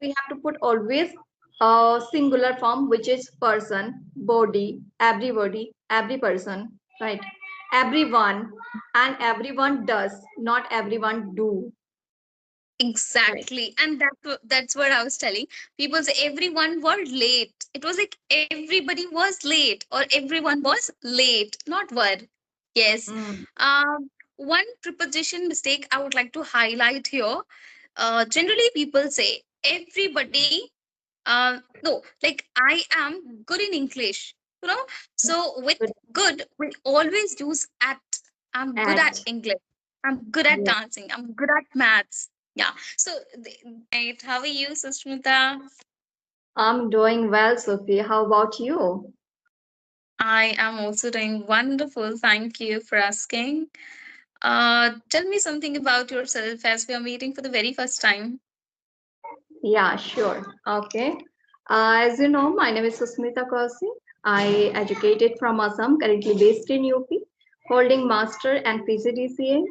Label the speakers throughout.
Speaker 1: we have to put always singular form, which is person, body, everybody, every person, right? Everyone, and everyone does, not everyone do. Right.
Speaker 2: Exactly. And that's what I was telling. People say everyone were late. It was like everybody was late or everyone was late, not were. Yes.
Speaker 1: Mm.
Speaker 2: One preposition mistake I would like to highlight here. Generally, people say everybody. No, like I am good in English. You know, so with
Speaker 1: Good
Speaker 2: good, we always use at. I'm good at
Speaker 1: at.
Speaker 2: English. I'm good at
Speaker 1: Yeah.
Speaker 2: dancing. I'm good at maths. Yeah. So, right. How are you, Susmita?
Speaker 1: I'm doing well, Sophie. How about you?
Speaker 2: I am also doing wonderful. Thank you for asking. Tell me something about yourself as we are meeting for the very first time.
Speaker 1: Yeah, sure. Okay. As you know, my name is Susmita Kausi. I educated from Assam, currently based in UP, holding master and PGDCA.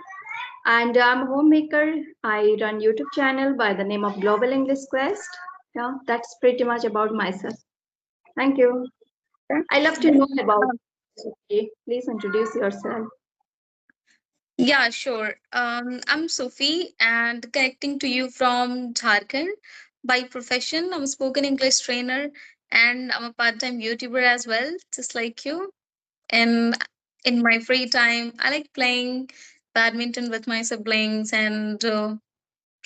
Speaker 1: And I'm a homemaker. I run YouTube channel by the name of Global English Quest. Yeah, that's pretty much about myself. Thank you. I love to know about. Okay, please introduce yourself.
Speaker 2: Yeah, sure. I'm Sophie and connecting to you from Jharkhand. By profession, I'm a spoken English trainer and I'm a part-time YouTuber as well, just like you. And in my free time, I like playing badminton with my siblings and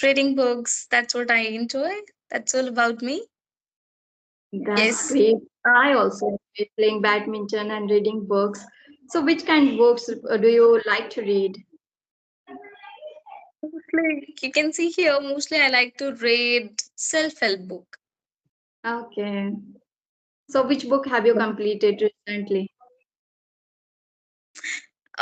Speaker 2: reading books. That's what I enjoy. That's all about me.
Speaker 1: That's
Speaker 2: Yes.
Speaker 1: great. I also enjoy playing badminton and reading books. So, which kind of books do you like to read?
Speaker 2: Mostly, you can see here, mostly I like to read self-help book.
Speaker 1: Okay. So, which book have you completed recently?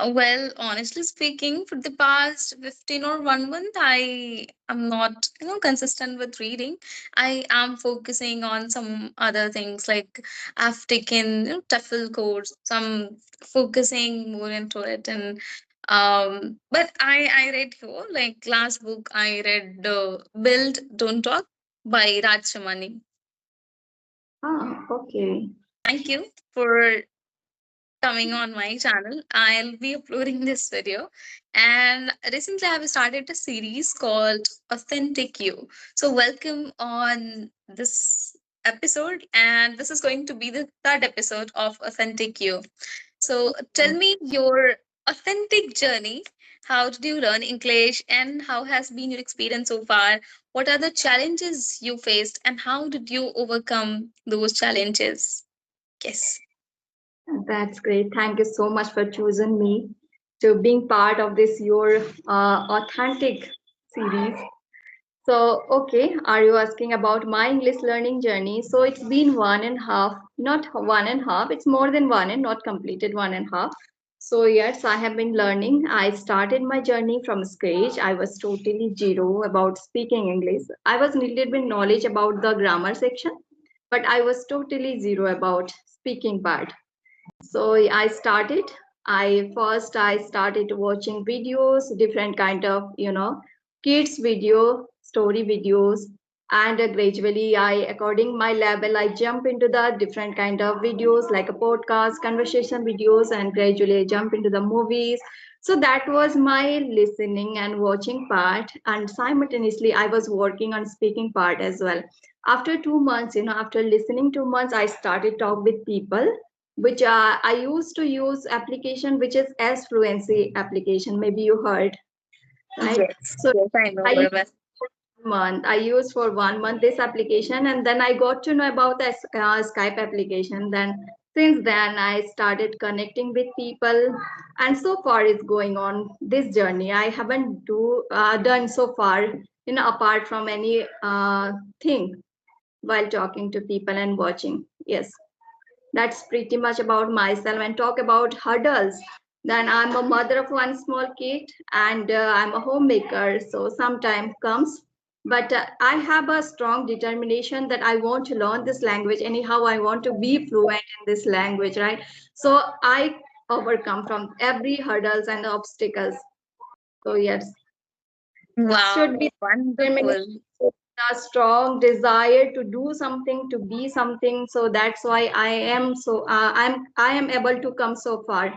Speaker 2: Well, honestly speaking, for the past 15 or 1 month, I am not, consistent with reading. I am focusing on some other things like I've taken, TOEFL course. So I'm focusing more into it. And but I read here, like last book I read Build, Don't Talk by Raj Shamani.
Speaker 1: Ah, okay.
Speaker 2: Thank you for coming on my channel. I'll be uploading this video. And recently I've started a series called Authentic You. So welcome on this episode. And this is going to be the third episode of Authentic You. So tell me your authentic journey. How did you learn English and how has been your experience so far? What are the challenges you faced and how did you overcome those challenges? Yes.
Speaker 1: That's great. Thank you so much for choosing me to being part of this your authentic series. So, okay, are you asking about my English learning journey? So it's been 1.5, not 1.5, it's more than one and not completed 1.5. So yes, I have been learning. I started my journey from scratch. I was totally zero about speaking English. I was little bit knowledge about the grammar section, but I was totally zero about speaking part. So I started watching videos, different kind of, kids video, story videos, and gradually according my level, I jump into the different kind of videos like a podcast, conversation videos, and gradually I jump into the movies. So that was my listening and watching part, and simultaneously I was working on speaking part as well. After 2 months, after listening 2 months, I started talk with people, which I used to use application which is as fluency application. Maybe you heard, right?
Speaker 2: Yes,
Speaker 1: So
Speaker 2: yes, I know
Speaker 1: I
Speaker 2: very
Speaker 1: used
Speaker 2: well.
Speaker 1: for 1 month. I used for 1 month this application, and then I got to know about the Skype application. Then since then I started connecting with people, and so far it's going on this journey. I haven't done so far, apart from any thing while talking to people and watching. Yes, that's pretty much about myself. And talk about hurdles, then I'm a mother of one small kid, and I'm a homemaker, so sometime comes, but I have a strong determination that I want to learn this language anyhow. I want to be fluent in this language, right? So I overcome from every hurdles and obstacles. So yes,
Speaker 2: Wow,
Speaker 1: should be determination.
Speaker 2: wonderful.
Speaker 1: a strong desire to do something, to be something. So that's why I am able to come so far.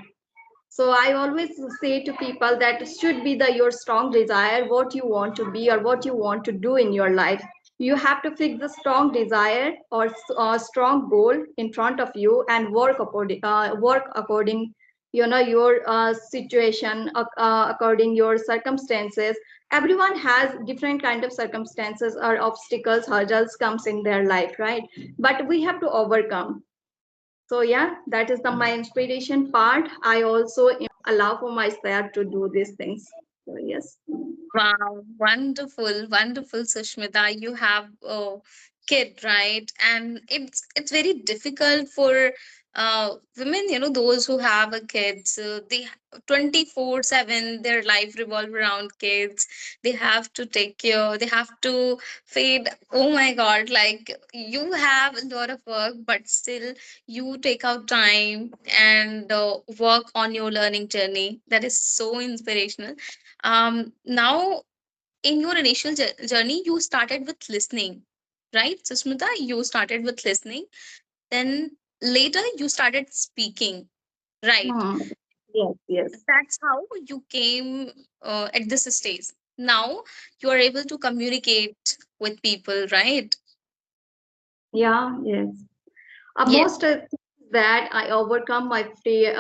Speaker 1: So I always say to people that should be the your strong desire, what you want to be or what you want to do in your life. You have to fix the strong desire or strong goal in front of you and work according, your situation, according your circumstances. Everyone has different kind of circumstances or obstacles, hurdles comes in their life, right? But we have to overcome. So yeah, that is the my inspiration part. I also allow for myself to do these things. So yes.
Speaker 2: Wow, wonderful, wonderful, Sushmita. You have a kid, right? And it's very difficult for women, those who have a kids. They 24/7, their life revolve around kids. They have to take care. They have to feed. Oh my God! Like you have a lot of work, but still you take out time and work on your learning journey. That is so inspirational. Now in your initial journey you started with listening, right, Susmita? You started with listening, then later you started speaking, right?
Speaker 1: Hmm. Yes, yes.
Speaker 2: That's how you came at this stage. Now you are able to communicate with people, right?
Speaker 1: Yeah, yes.
Speaker 2: Yes.
Speaker 1: Most that I overcome my fear,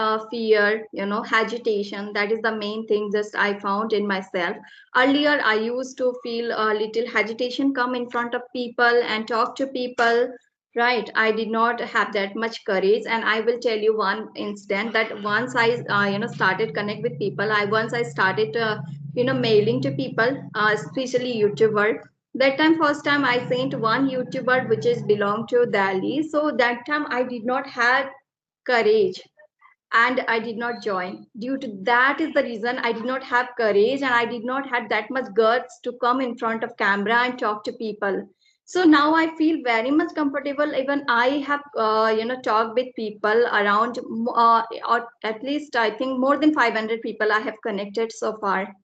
Speaker 1: agitation. That is the main thing. Just I found in myself. Earlier, I used to feel a little agitation come in front of people and talk to people. Right, I did not have that much courage, and I will tell you one incident that once I, started connect with people. I started, mailing to people, especially YouTuber. That time first time I sent one YouTuber which is belong to Delhi. So that time I did not have courage and I did not join. Due to that is the reason I did not have courage and I did not have that much guts to come in front of camera and talk to people. So now I feel very much comfortable. Even I have, talked with people around, or at least I think more than 500 people I have connected so far.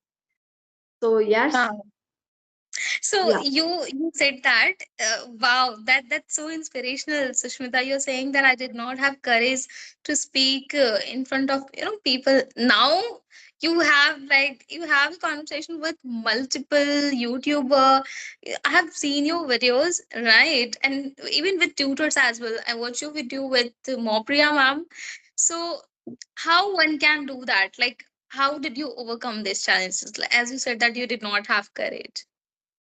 Speaker 1: So yes,
Speaker 2: Wow. So
Speaker 1: yeah.
Speaker 2: you said that, wow, that's so inspirational, Sushmita. You're saying that I did not have courage to speak in front of people. Now you have a conversation with multiple YouTuber. I have seen your videos, right, and even with tutors as well. I watch your video with Mopriya ma'am. So how one can do that? Like how did you overcome these challenges? Like, as you said that you did not have courage,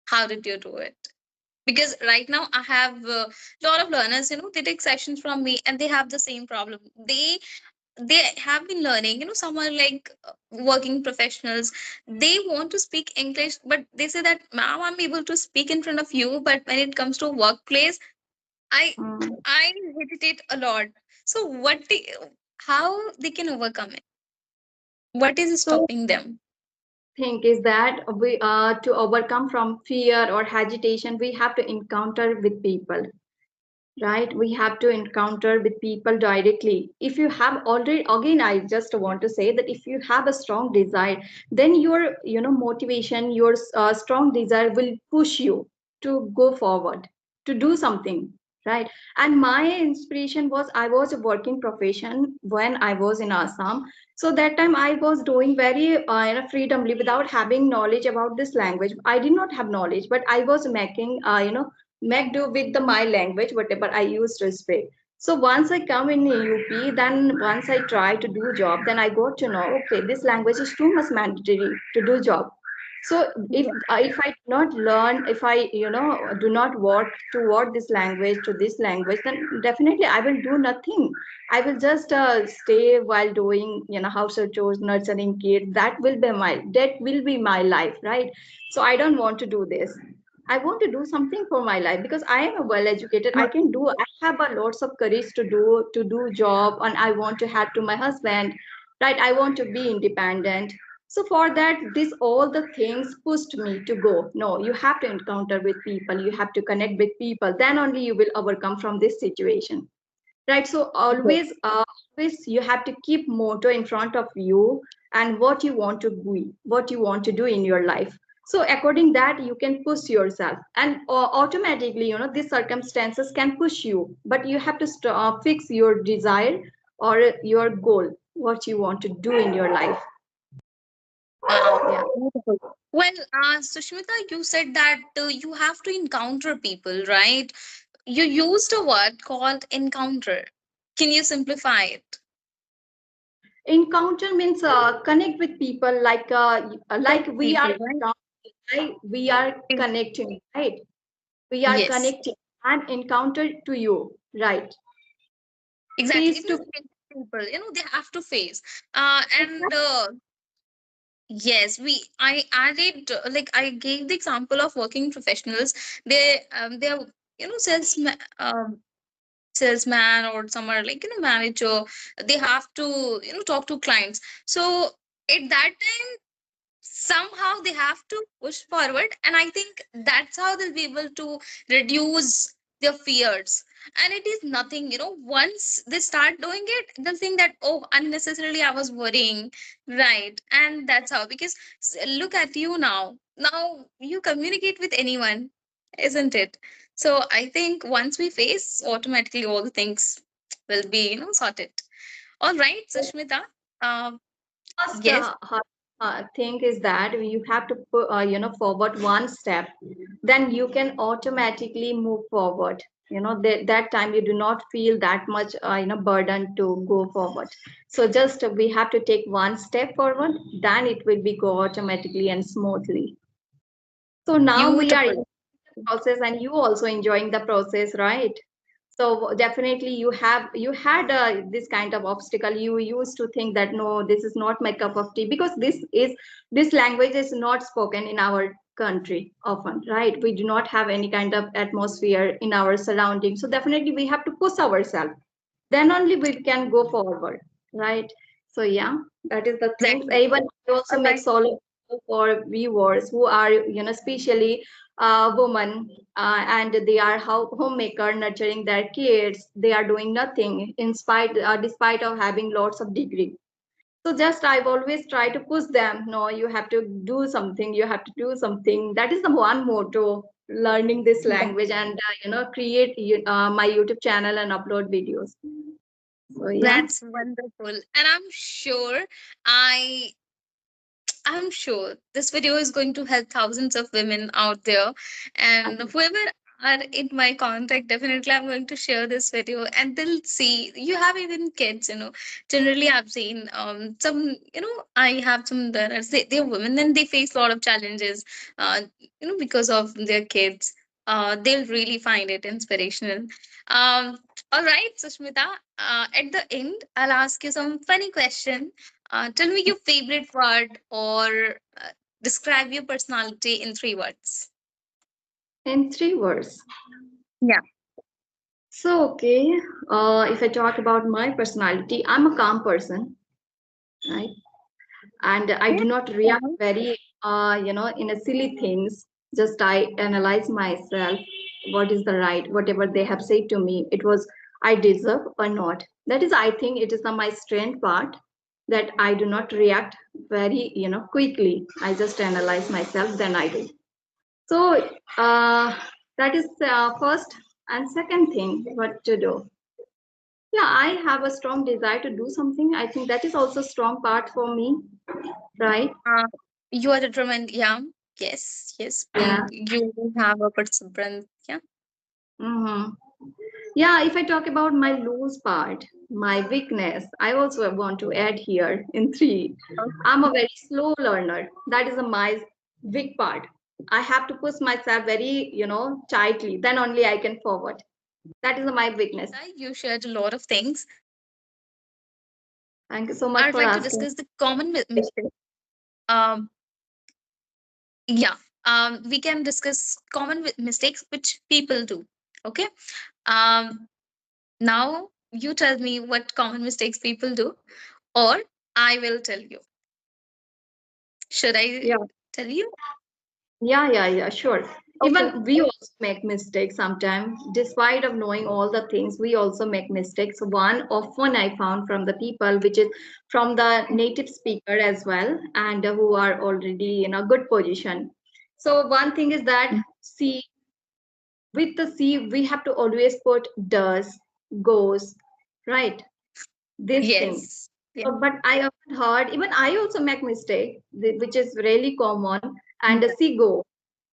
Speaker 2: how did you do it? Because right now I have a lot of learners, they take sessions from me and they have the same problem. They have been learning, some are like working professionals. They want to speak English, but they say that, ma'am, I'm able to speak in front of you, but when it comes to workplace, i
Speaker 1: Mm.
Speaker 2: I hesitate a lot. So how they can overcome it? What is
Speaker 1: So
Speaker 2: stopping them?
Speaker 1: think is that we to overcome from fear or agitation, we have to encounter with people, right? We have to encounter with people directly. If you have already, again I just want to say that if you have a strong desire, then your motivation, your strong desire will push you to go forward, to do something, right? And my inspiration was I was a working profession when I was in Assam. So that time I was doing very freedomly without having knowledge about this language. I did not have knowledge, but I was making make do with the my language, whatever I used to speak. So once I come in UP, then once I try to do job, then I got to know, okay, this language is too much mandatory to do job. So if I do not learn, if I do not work toward this language to this language, then definitely I will do nothing. I will just stay while doing household chores, nurturing kids. That will be my life, right? So I don't want to do this. I want to do something for my life because I am a well educated. I can do. I have a lots of courage to do job, and I want to help to my husband. Right. I want to be independent. So for that, this all the things pushed me to go. No, you have to encounter with people. You have to connect with people. Then only you will overcome from this situation. Right. So always you have to keep motto in front of you and what you want to be, what you want to do in your life. So according that you can push yourself, and automatically these circumstances can push you, but you have to fix your desire or your goal, what you want to do in your life.
Speaker 2: Wow.
Speaker 1: Yeah.
Speaker 2: Beautiful. Well, Sushmita, you said that you have to encounter people, right? You used a word called encounter. Can you simplify it?
Speaker 1: Encounter means connect with people, like
Speaker 2: With
Speaker 1: we are
Speaker 2: people, right?
Speaker 1: right? We are
Speaker 2: Yes.
Speaker 1: connecting, right? We are
Speaker 2: Yes,
Speaker 1: connecting and encounter to you, right?
Speaker 2: exactly.
Speaker 1: Face
Speaker 2: It
Speaker 1: to
Speaker 2: means people, they have to face. And
Speaker 1: face.
Speaker 2: yes, I added, like, I gave the example of working professionals. They're, salesman or somewhere, like, manager. They have to, talk to clients. So at that time, somehow they have to push forward, and I think that's how they'll be able to reduce their fears. And it is nothing, once they start doing it, they'll think that, oh, unnecessarily I was worrying, right? And that's how, because look at you now you communicate with anyone, isn't it? So I think once we face, automatically all the things will be, sorted. All right, Sushmita. um
Speaker 1: First
Speaker 2: yes.
Speaker 1: thing is that you have to put, forward one step, then you can automatically move forward. That time you do not feel that much burden to go forward. So just we have to take one step forward, then it will be go automatically and smoothly. So now we are in
Speaker 2: Beautiful.
Speaker 1: the process, and you also enjoying the process, right? So definitely you had this kind of obstacle. You used to think that no, this is not my cup of tea, because this language is not spoken in our country often, right? We do not have any kind of atmosphere in our surroundings. So definitely we have to push ourselves, then only we can go forward, right? So yeah, that is the thing.
Speaker 2: Exactly.
Speaker 1: Even I also
Speaker 2: All
Speaker 1: make
Speaker 2: right.
Speaker 1: solo for viewers who are especially women, and they are homemaker nurturing their kids. They are doing nothing in spite despite of having lots of degree. So just I've always tried to push them, no, you have to do something, you have to do something. That is the one motto, learning this language, and create my YouTube channel and upload videos. So yeah.
Speaker 2: That's wonderful. And I I'm sure this video is going to help thousands of women out there. And whoever are in my contact, definitely I'm going to share this video and they'll see. You have even kids, Generally, I've seen some, I have some that are, they're women and they face a lot of challenges, because of their kids. They'll really find it inspirational. Um, all right, Sushmita. At the end, I'll ask you some funny question. Tell me your favorite word, or describe your personality in 3 words.
Speaker 1: In 3 words.
Speaker 2: Yeah.
Speaker 1: So okay, if I talk about my personality, I'm a calm person, right? And I do not react
Speaker 2: Mhm.
Speaker 1: very in a silly things. Just I analyze myself, what is the right, whatever they have said to me, it was I deserve or not. That is, I think it is my strength part, that I do not react very quickly. I just analyze myself, then I do. So that is first. And second thing, what to do. Yeah, I have a strong desire to do something. I think that is also a strong part for me, right?
Speaker 2: Uh, you are determined. Yeah. Yes. Yes.
Speaker 1: Yeah.
Speaker 2: You have a perseverance. Yeah.
Speaker 1: Hmm. Yeah, if I talk about my loose part, my weakness, I also want to add here in three. I'm a very slow learner. That is my weak part. I have to push myself very, tightly. Then only I can forward. That is my weakness.
Speaker 2: You shared a lot of things.
Speaker 1: Thank you so much
Speaker 2: I'd
Speaker 1: for
Speaker 2: like to
Speaker 1: asking.
Speaker 2: discuss the common mistakes. Um, yeah. We can discuss common mistakes which people do. Okay. Um, Now you tell me what common mistakes people do, or I will tell you. Should I
Speaker 1: Yeah.
Speaker 2: tell you?
Speaker 1: Yeah, sure.
Speaker 2: Okay.
Speaker 1: Even we also make mistakes sometimes. Despite of knowing all the things, we also make mistakes. One often I found from the people, which is from the native speaker as well, and who are already in a good position. So one thing is that see, with the C we have to always put does, goes, right? This thing.
Speaker 2: Yes. Yeah.
Speaker 1: But I have heard, even I also make mistake, which is really common, and
Speaker 2: Yeah.
Speaker 1: she go,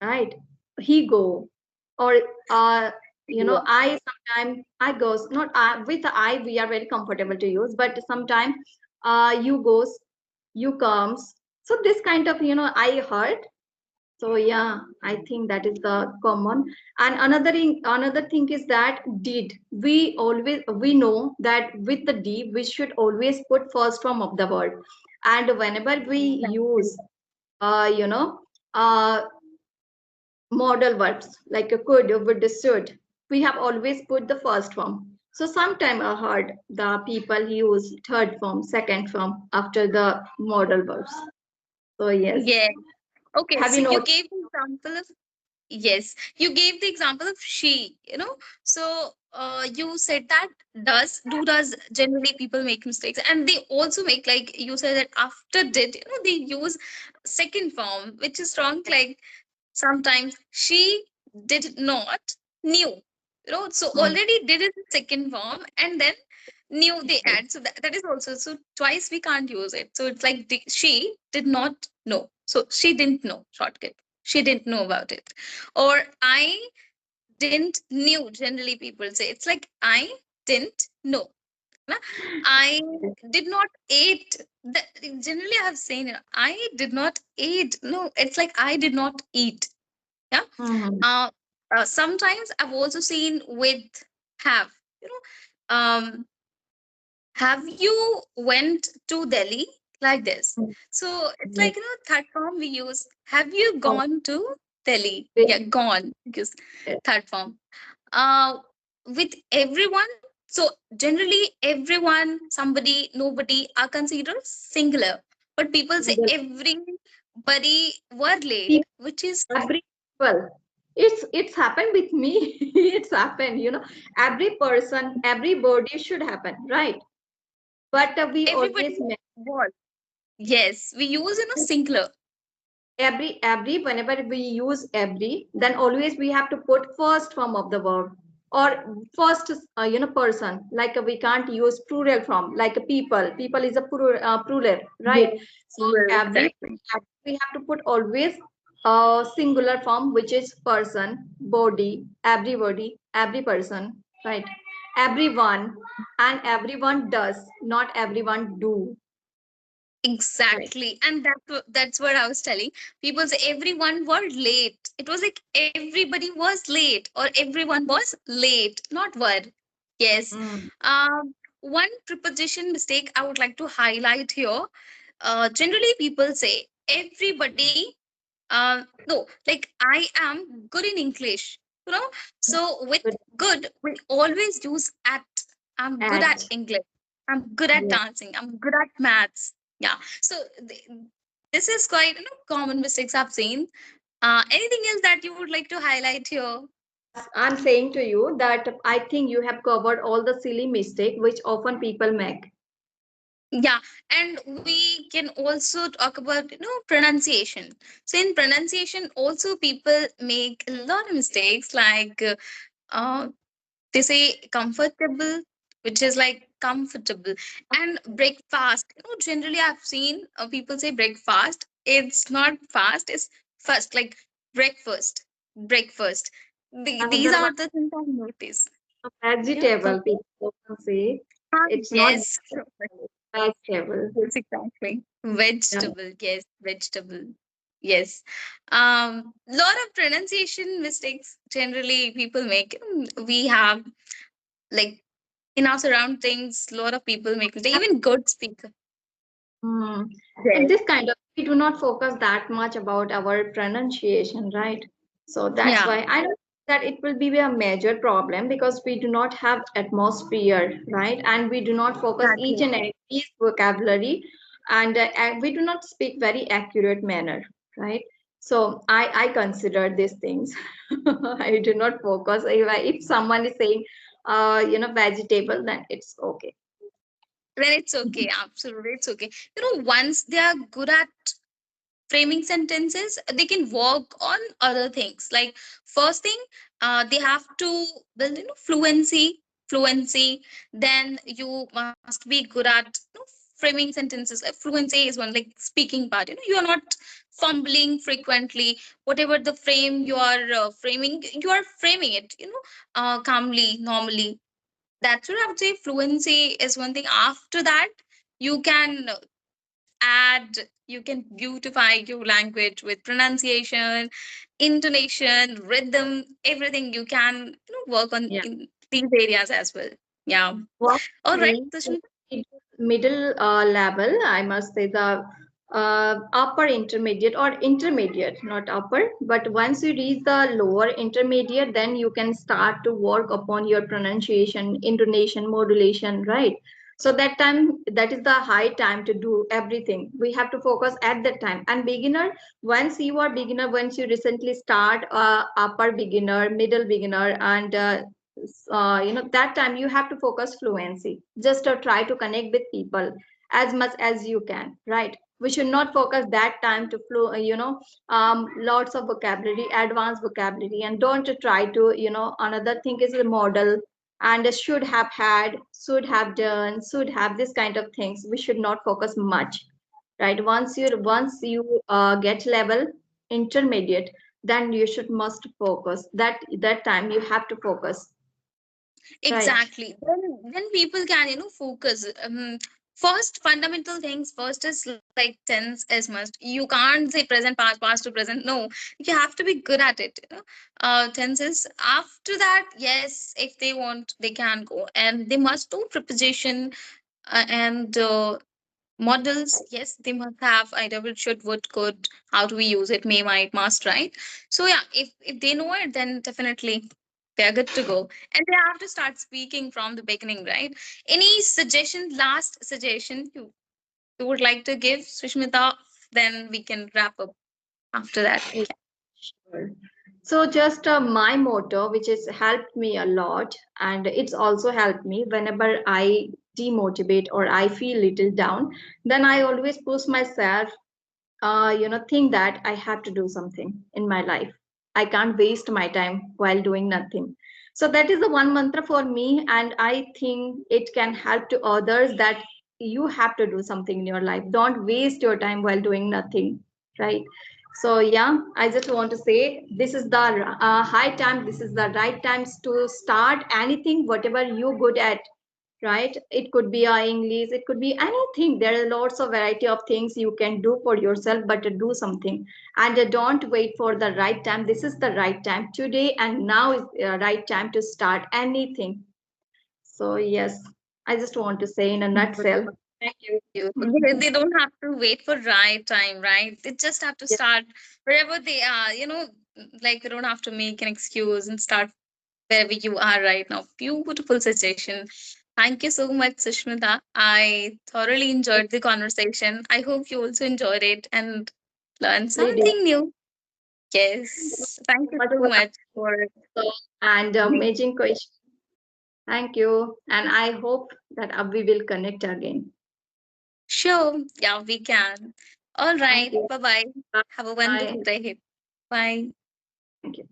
Speaker 1: right? He go, or uh, I sometimes I goes, not I, with the I we are very comfortable to use, but sometimes you goes, you comes. So this kind of I heard. So yeah, I think that is the common. And another thing is that did. We know that with the did we should always put first form of the word. And whenever we
Speaker 2: Exactly.
Speaker 1: use uh you know uh modal verbs like a could, would, should, we have always put the first form. So sometime I heard the people use third form, second form after the modal verbs. So yes.
Speaker 2: Yeah. Okay,
Speaker 1: Have
Speaker 2: so
Speaker 1: you
Speaker 2: you
Speaker 1: noticed?
Speaker 2: gave the example of, yes, you gave the example of she, So you said that does generally people make mistakes, and they also make, like you said, that after did, they use second form, which is wrong. Like sometimes she did not knew, so
Speaker 1: Hmm.
Speaker 2: already did is the second form, and then knew they add. So that is also, so twice we can't use it. So it's like she did not know. So she didn't know, shortcut. She didn't know about it. Or I didn't knew, generally people say. It's like I didn't know. Na? I did not ate. Generally, I have saying I did not eat. No, it's like I did not eat. Yeah.
Speaker 1: Hmm.
Speaker 2: uh, Sometimes I've also seen with have, you know have you went to Delhi, like this. So it's
Speaker 1: Yes.
Speaker 2: like, third form we use, have you
Speaker 1: Oh,
Speaker 2: gone to Delhi?
Speaker 1: yes,
Speaker 2: Yeah, gone, because
Speaker 1: yes.
Speaker 2: third form. uh with everyone, so generally everyone, somebody, nobody are considered singular, but people say
Speaker 1: Single
Speaker 2: everybody were late,
Speaker 1: people,
Speaker 2: which is
Speaker 1: every people. It's happened with me. It's happened. Every person, everybody should happen, right? But we
Speaker 2: everybody
Speaker 1: always make
Speaker 2: was. Yes, we use in a singular.
Speaker 1: every whenever we use every, then always we have to put first form of the verb or first person. Like we can't use plural form like a people. People is a plural, right?
Speaker 2: Yes,
Speaker 1: So
Speaker 2: well,
Speaker 1: every
Speaker 2: exactly.
Speaker 1: we have to put always singular form, which is person, body, everybody, every person, right? Everyone, and everyone does, not everyone do, right?
Speaker 2: Exactly. And that's what I was telling. People say everyone were late. It was like everybody was late, or everyone was late, not were. Yes.
Speaker 1: Mm.
Speaker 2: One preposition mistake I would like to highlight here. Generally, people say everybody. No, like I am good in English. So with
Speaker 1: Good
Speaker 2: good, we always use at. I'm good at
Speaker 1: at,
Speaker 2: English. I'm good at
Speaker 1: yes.
Speaker 2: dancing. I'm good at maths. Yeah. So this is quite, common mistakes I've seen. Anything else that you would like to highlight here?
Speaker 1: Yes, I'm saying to you that I think you have covered all the silly mistake which often people make.
Speaker 2: Yeah, and we can also talk about, pronunciation. So in pronunciation, also people make a lot of mistakes, like uh, they say comfortable, which is like comfortable, and breakfast. Generally I've seen people say breakfast. It's not fast, it's first, like breakfast, breakfast. These
Speaker 1: Another one,
Speaker 2: are the things I've noticed. Yeah,
Speaker 1: vegetable. People often say it's not
Speaker 2: yes.
Speaker 1: vegetable.
Speaker 2: Yes, exactly.
Speaker 1: Yeah.
Speaker 2: Vegetable, yes, vegetable. Yes. Lot of pronunciation mistakes generally people make. We have, like, in our surroundings, a lot of people make mistakes. Even good speaker.
Speaker 1: Hmm. And
Speaker 2: Yes.
Speaker 1: this kind of, we do not focus that much about our pronunciation, right? So that's
Speaker 2: Yeah,
Speaker 1: why I don't think that it will be a major problem because we do not have atmosphere, right? And we do not focus each
Speaker 2: exactly.
Speaker 1: and every vocabulary, and we do not speak very accurate manner, right? So I consider these things. I do not focus. If someone is saying, vegetable, then it's okay.
Speaker 2: Then it's okay. Absolutely, it's okay. Once they are good at framing sentences, they can work on other things. Like first thing, they have to build, fluency. Then you must be good at, framing sentences. Like fluency is one, like speaking part. You are not fumbling frequently. Whatever the frame you are framing, you are framing it, calmly, normally. That's what I would say. Fluency is one thing. After that, you can add, you can beautify your language with pronunciation, intonation, rhythm, everything. You can, work on
Speaker 1: Yeah.
Speaker 2: in these areas as well. Yeah.
Speaker 1: What
Speaker 2: All right,
Speaker 1: means
Speaker 2: Sushmita.
Speaker 1: middle level, I must say the upper intermediate or intermediate, not upper. But once you reach the lower intermediate, then you can start to work upon your pronunciation, intonation, modulation, right? So that time, that is the high time to do everything. We have to focus at that time. And beginner, once you are beginner, once you recently start upper beginner, middle beginner, and that time you have to focus fluency, just try to connect with people as much as you can, right? We should not focus that time to lots of vocabulary, advanced vocabulary, and don't try to, another thing is the model, and should have had, should have done, should have, this kind of things we should not focus much, right? Once you get level intermediate, then you should must focus, that time you have to focus, right?
Speaker 2: Exactly. Then people can, focus. First, fundamental things. First is like tense is must. You can't say present, past, past to present. No, you have to be good at it. Tenses. After that, yes, if they want, they can go, and they must do preposition and models. Yes, they must have either will, should, would, could. How do we use it? May, might, must. Right. So yeah, if they know it, then definitely they're good to go. And they have to start speaking from the beginning, right? Any suggestion, last suggestion you would like to give, Sushmita? Then we can wrap up after that.
Speaker 1: Yeah, sure. So just my motto, which has helped me a lot, and it's also helped me whenever I demotivate or I feel little down, then I always push myself, think that I have to do something in my life. I can't waste my time while doing nothing. So that is the one mantra for me, and I think it can help to others that you have to do something in your life. Don't waste your time while doing nothing, right? So yeah, I just want to say this is the high time. This is the right times to start anything, whatever you good at, right? It could be English, it could be anything. There are lots of variety of things you can do for yourself, but to do something, and don't wait for the right time. This is the right time today, and now is the right time to start anything. So yes, I just want to say in a nutshell. Thank you.
Speaker 2: You. They don't have to wait for right time, right? They just have to
Speaker 1: Yes,
Speaker 2: start wherever they are, like they don't have to make an excuse and start wherever you are right now. Beautiful suggestion. Thank you so much, Sushmita. I thoroughly enjoyed the conversation. I hope you also enjoyed it and learned
Speaker 1: really do.
Speaker 2: something new. Yes. Thank you
Speaker 1: Much
Speaker 2: so
Speaker 1: for
Speaker 2: much for
Speaker 1: and amazing question. Thank you, and I hope that we will connect again.
Speaker 2: sure. Yeah, we can. All
Speaker 1: Thank
Speaker 2: right.
Speaker 1: you.
Speaker 2: Bye bye.
Speaker 1: Bye.
Speaker 2: Have a
Speaker 1: Bye.
Speaker 2: wonderful day. Bye.
Speaker 1: Thank you.